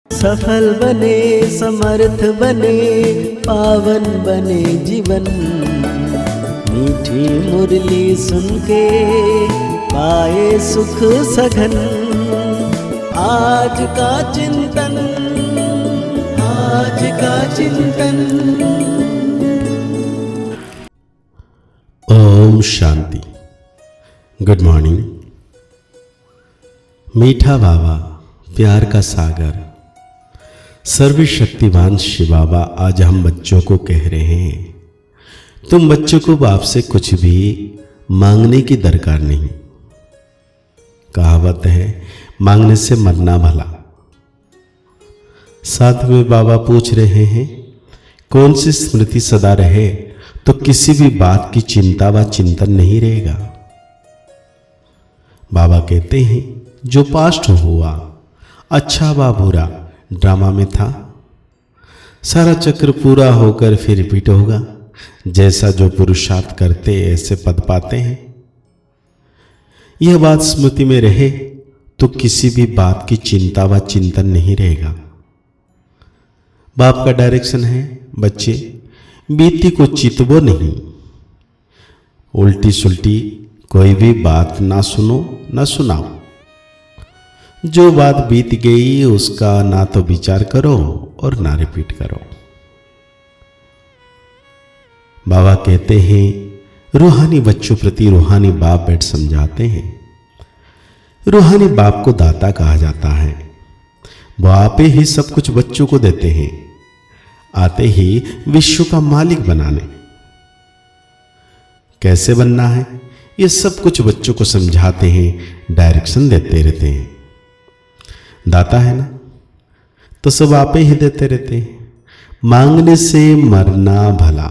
सफल बने, समर्थ बने, पावन बने जीवन। मीठी मुरली सुन के पाए सुख सघन। आज का चिंतन, आज का चिंतन। ओम शांति। Good morning. मीठा बाबा, प्यार का सागर, सर्वशक्तिवान शिव बाबा आज हम बच्चों को कह रहे हैं, तुम बच्चों को बाप से कुछ भी मांगने की दरकार नहीं। कहावत है, मांगने से मरना भला। साथ में बाबा पूछ रहे हैं, कौन सी स्मृति सदा रहे तो किसी भी बात की चिंता व चिंतन नहीं रहेगा। बाबा कहते हैं, जो पास्ट हुआ अच्छा व बुरा ड्रामा में था, सारा चक्र पूरा होकर फिर रिपीट होगा। जैसा जो पुरुषार्थ करते ऐसे पद पाते हैं। यह बात स्मृति में रहे तो किसी भी बात की चिंता व चिंतन नहीं रहेगा। बाप का डायरेक्शन है, बच्चे बीती को चितवो नहीं। उल्टी सुल्टी कोई भी बात ना सुनो ना सुनाओ। जो बात बीत गई उसका ना तो विचार करो और ना रिपीट करो। बाबा कहते हैं, रूहानी बच्चों प्रति रूहानी बाप बैठ समझाते हैं। रूहानी बाप को दाता कहा जाता है। वो आपे ही सब कुछ बच्चों को देते हैं, आते ही विश्व का मालिक बनाने। कैसे बनना है ये सब कुछ बच्चों को समझाते हैं, डायरेक्शन देते रहते हैं। दाता है ना, तो सब आपे ही देते रहते हैं। मांगने से मरना भला।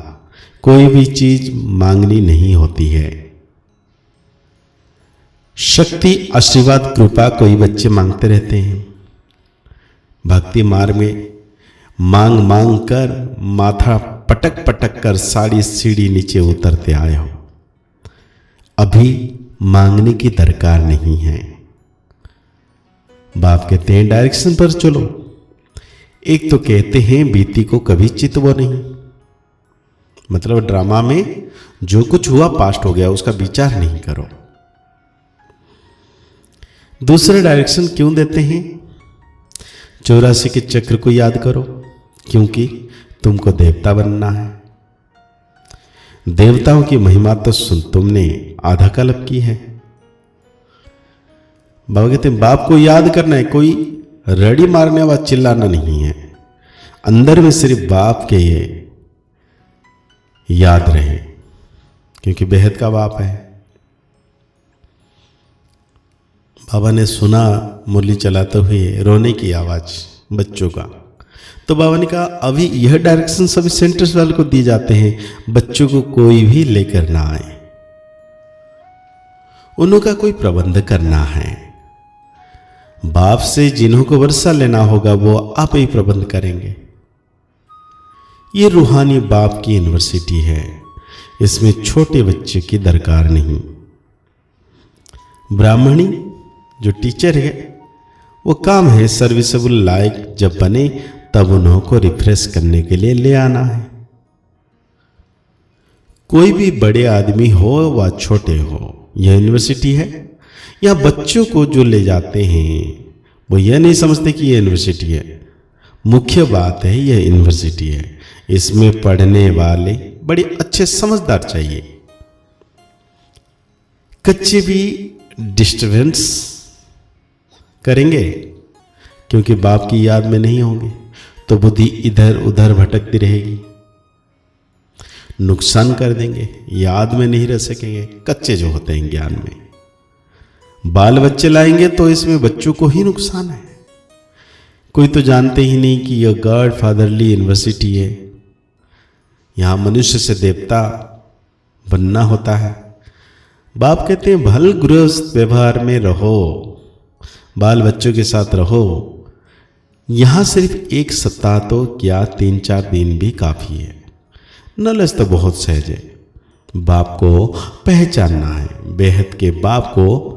कोई भी चीज मांगनी नहीं होती है। शक्ति, आशीर्वाद, कृपा कोई बच्चे मांगते रहते हैं। भक्ति मार्ग में मांग मांग कर माथा पटक पटक कर सारी सीढ़ी नीचे उतरते आए हो। अभी मांगने की दरकार नहीं है। बाप कहते हैं, डायरेक्शन पर चलो। एक तो कहते हैं, बीती को कभी चितवो नहीं। मतलब ड्रामा में जो कुछ हुआ पास्ट हो गया, उसका विचार नहीं करो। दूसरे डायरेक्शन क्यों देते हैं? 84 के चक्र को याद करो, क्योंकि तुमको देवता बनना है। देवताओं की महिमा तो सुन तुमने आधा कल्प की है। बाबा कहते हैं, बाप को याद करना है, कोई रड़ी मारने वाला चिल्लाना नहीं है। अंदर में सिर्फ बाप के याद रहे, क्योंकि बेहद का बाप है। बाबा ने सुना मुरली चलाते हुए रोने की आवाज बच्चों का, तो बाबा ने कहा, अभी यह डायरेक्शन सभी सेंटर्स वाले को दिए जाते हैं, बच्चों को कोई भी लेकर ना आए। उनका कोई प्रबंध करना है। बाप से जिन्हों को वर्षा लेना होगा वो आप ही प्रबंध करेंगे। ये रूहानी बाप की यूनिवर्सिटी है, इसमें छोटे बच्चे की दरकार नहीं। ब्राह्मणी जो टीचर है, वो काम है सर्विसेबल लायक जब बने तब उन्हों को रिफ्रेश करने के लिए ले आना है। कोई भी बड़े आदमी हो व छोटे हो, यह यूनिवर्सिटी है। या बच्चों को जो ले जाते हैं वो यह नहीं समझते कि यह यूनिवर्सिटी है। मुख्य बात है यह यूनिवर्सिटी है, इसमें पढ़ने वाले बड़े अच्छे समझदार चाहिए। कच्चे भी डिस्टर्बेंस करेंगे क्योंकि बाप की याद में नहीं होंगे, तो बुद्धि इधर उधर भटकती रहेगी। नुकसान कर देंगे, याद में नहीं रह सकेंगे, कच्चे जो होते हैं ज्ञान में। बाल बच्चे लाएंगे तो इसमें बच्चों को ही नुकसान है। कोई तो जानते ही नहीं कि यह गॉड फादरली यूनिवर्सिटी है, यहां मनुष्य से देवता बनना होता है। बाप कहते हैं, भल गृहस्थ व्यवहार में रहो, बाल बच्चों के साथ रहो। यहां सिर्फ एक सप्ताह तो क्या 3-4 दिन भी काफी है। नॉलेज तो बहुत सहज है। बाप को पहचानना है। बेहद के बाप को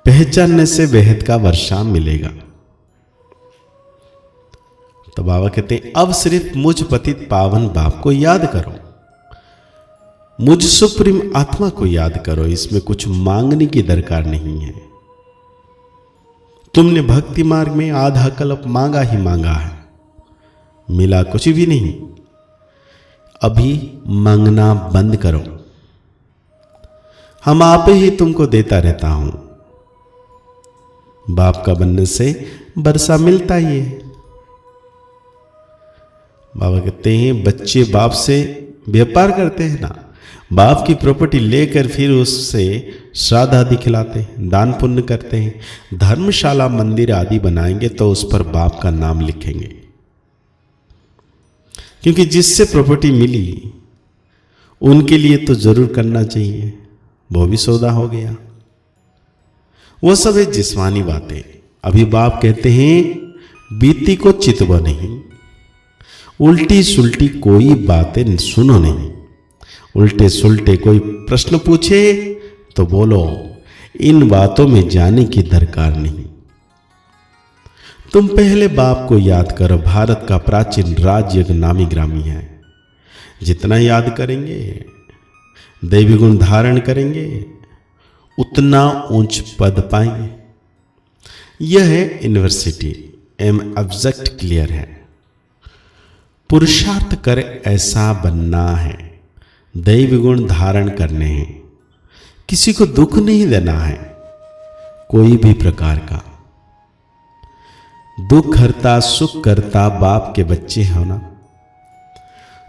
पहचानने से बेहद का वर्षा मिलेगा। तो बाबा कहते हैं अब सिर्फ मुझ पतित पावन बाप को याद करो, मुझ सुप्रीम आत्मा को याद करो। इसमें कुछ मांगने की दरकार नहीं है। तुमने भक्ति मार्ग में आधा कल्प मांगा ही मांगा है, मिला कुछ भी नहीं। अभी मांगना बंद करो, हम आप ही तुमको देता रहता हूं। बाप का बनने से वर्षा मिलता ही है। बाबा कहते हैं बच्चे बाप से व्यापार करते हैं ना, बाप की प्रॉपर्टी लेकर फिर उससे श्राद्ध आदि खिलाते हैं, दान पुण्य करते हैं, धर्मशाला मंदिर आदि बनाएंगे तो उस पर बाप का नाम लिखेंगे, क्योंकि जिससे प्रॉपर्टी मिली उनके लिए तो जरूर करना चाहिए, वो भी सौदा हो गया। वो सब है जिस्मानी बातें। अभी बाप कहते हैं बीती को चितवा नहीं, उल्टी सुल्टी कोई बातें सुनो नहीं। उल्टे सुल्टे कोई प्रश्न पूछे तो बोलो, इन बातों में जाने की दरकार नहीं। तुम पहले बाप को याद करो। भारत का प्राचीन राज्य नामी ग्रामी है। जितना याद करेंगे, दैवी गुण धारण करेंगे, उतना ऊंच पद पाएंगे। यह है यूनिवर्सिटी। एम ऑब्जेक्ट क्लियर है। पुरुषार्थ कर ऐसा बनना है, दैवी गुण धारण करने हैं, किसी को दुख नहीं देना है कोई भी प्रकार का। दुख हरता सुख करता बाप के बच्चे होना,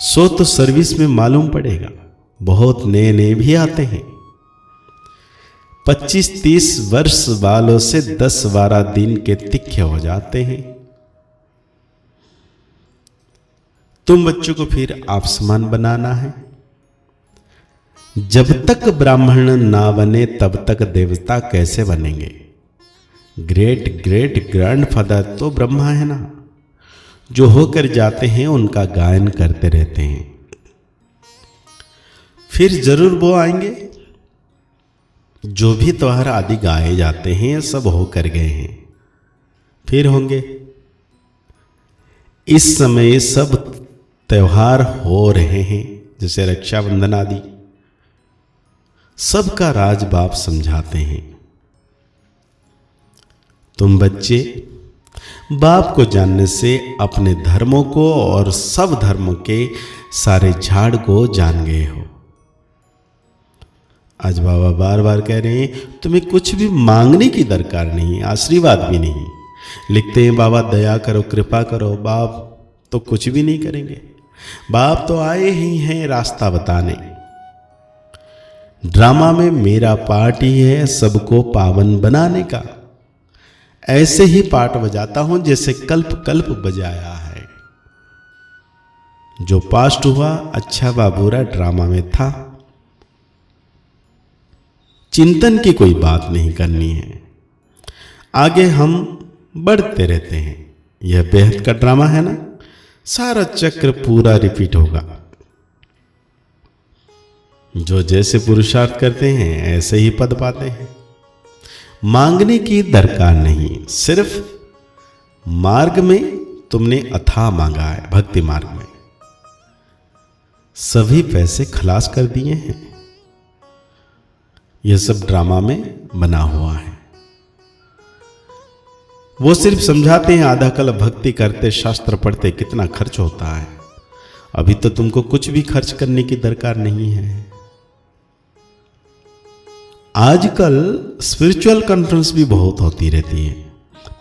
सो तो सर्विस में मालूम पड़ेगा। बहुत नए नए भी आते हैं, 25-30 वर्ष वालों से 10-12 दिन के तिखे हो जाते हैं। तुम बच्चों को फिर आप समान बनाना है। जब तक ब्राह्मण ना बने तब तक देवता कैसे बनेंगे? ग्रेट ग्रेट ग्रैंडफादर तो ब्रह्मा है ना, जो होकर जाते हैं उनका गायन करते रहते हैं। फिर जरूर वो आएंगे। जो भी त्योहार आदि गाए जाते हैं सब होकर गए हैं, फिर होंगे। इस समय सब त्योहार हो रहे हैं, जैसे रक्षाबंधन आदि। सबका राज बाप समझाते हैं। तुम बच्चे बाप को जानने से अपने धर्मों को और सब धर्मों के सारे झाड़ को जान गए हो। आज बाबा बार बार कह रहे हैं तुम्हें कुछ भी मांगने की दरकार नहीं, आशीर्वाद भी नहीं। लिखते हैं बाबा दया करो, कृपा करो। बाप तो कुछ भी नहीं करेंगे। बाप तो आए ही हैं रास्ता बताने। ड्रामा में मेरा पार्ट ही है सबको पावन बनाने का। ऐसे ही पार्ट बजाता हूं जैसे कल्प कल्प बजाया है। जो पास्ट हुआ अच्छा व बुरा ड्रामा में था। चिंतन की कोई बात नहीं करनी है, आगे हम बढ़ते रहते हैं। यह बेहद का ड्रामा है ना, सारा चक्र पूरा रिपीट होगा। जो जैसे पुरुषार्थ करते हैं ऐसे ही पद पाते हैं। मांगने की दरकार नहीं, सिर्फ मार्ग में तुमने अथाह मांगा है। भक्ति मार्ग में सभी पैसे खलास कर दिए हैं। यह सब ड्रामा में बना हुआ है। वो सिर्फ समझाते हैं आधा कल भक्ति करते, शास्त्र पढ़ते कितना खर्च होता है। अभी तो तुमको कुछ भी खर्च करने की दरकार नहीं है। आजकल स्पिरिचुअल कॉन्फ्रेंस भी बहुत होती रहती है,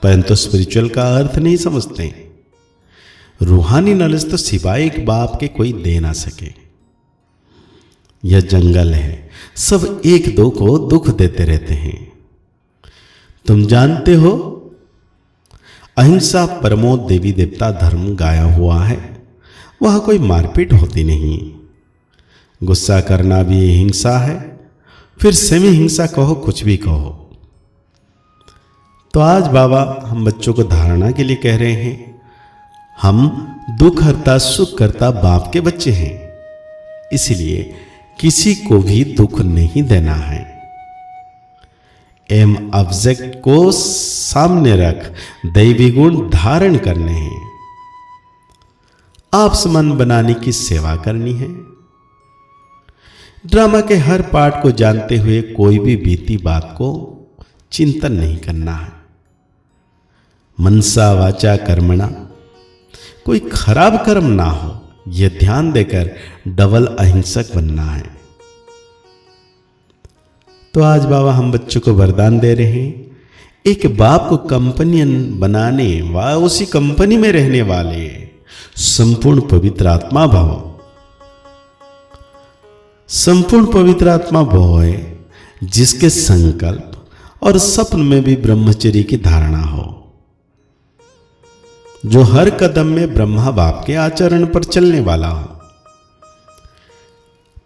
परंतु स्पिरिचुअल का अर्थ नहीं समझते। रूहानी नॉलेज तो सिवाय एक बाप के कोई दे ना सके। यह जंगल है, सब एक दो को दुख देते रहते हैं। तुम जानते हो अहिंसा परमो देवी देवता धर्म गाया हुआ है। वहां कोई मारपीट होती नहीं। गुस्सा करना भी हिंसा है, फिर सेमी हिंसा कहो, कुछ भी कहो। तो आज बाबा हम बच्चों को धारणा के लिए कह रहे हैं, हम दुख हरता सुख करता बाप के बच्चे हैं, इसलिए किसी को भी दुख नहीं देना है। एम ऑब्जेक्ट को सामने रख दैवी गुण धारण करने हैं। आपस मन बनाने की सेवा करनी है। ड्रामा के हर पार्ट को जानते हुए कोई भी बीती बात को चिंतन नहीं करना है। मनसा वाचा कर्मणा, कोई खराब कर्म ना हो, यह ध्यान देकर डबल अहिंसक बनना है। तो आज बाबा हम बच्चों को वरदान दे रहे हैं, एक बाप को कंपनियन बनाने व उसी कंपनी में रहने वाले संपूर्ण पवित्र आत्मा भव। संपूर्ण पवित्र आत्मा भव है जिसके संकल्प और स्वप्न में भी ब्रह्मचर्य की धारणा हो, जो हर कदम में ब्रह्मा बाप के आचरण पर चलने वाला हो।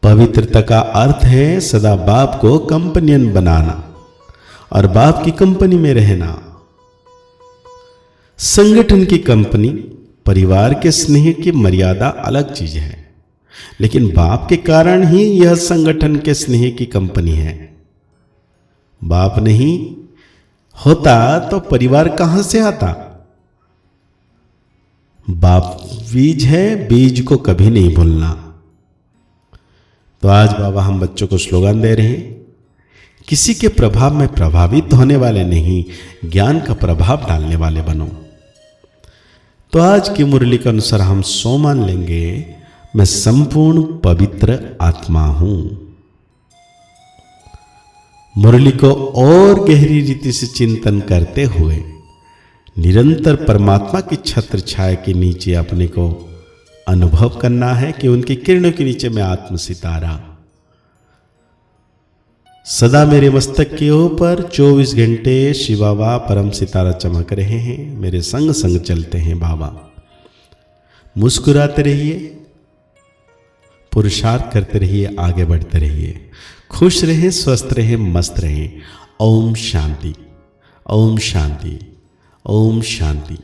पवित्रता का अर्थ है सदा बाप को कंपनियन बनाना और बाप की कंपनी में रहना। संगठन की कंपनी, परिवार के स्नेह की मर्यादा अलग चीज है, लेकिन बाप के कारण ही यह संगठन के स्नेह की कंपनी है। बाप नहीं होता तो परिवार कहां से आता? बाप बीज है, बीज को कभी नहीं भूलना। तो आज बाबा हम बच्चों को स्लोगन दे रहे हैं, किसी के प्रभाव में प्रभावित होने वाले नहीं, ज्ञान का प्रभाव डालने वाले बनो। तो आज की मुरली के अनुसार हम सो मान लेंगे, मैं संपूर्ण पवित्र आत्मा हूं। मुरली को और गहरी रीति से चिंतन करते हुए निरंतर परमात्मा की छत्र छाया के नीचे अपने को अनुभव करना है कि उनकी किरणों के नीचे मैं आत्म सितारा सदा मेरे मस्तक के ऊपर 24 घंटे शिवावा परम सितारा चमक रहे हैं, मेरे संग संग चलते हैं बाबा। मुस्कुराते रहिए, पुरुषार्थ करते रहिए, आगे बढ़ते रहिए, खुश रहें, स्वस्थ रहें, मस्त रहें। ओम शांति, ओम शांति, ओम शांति।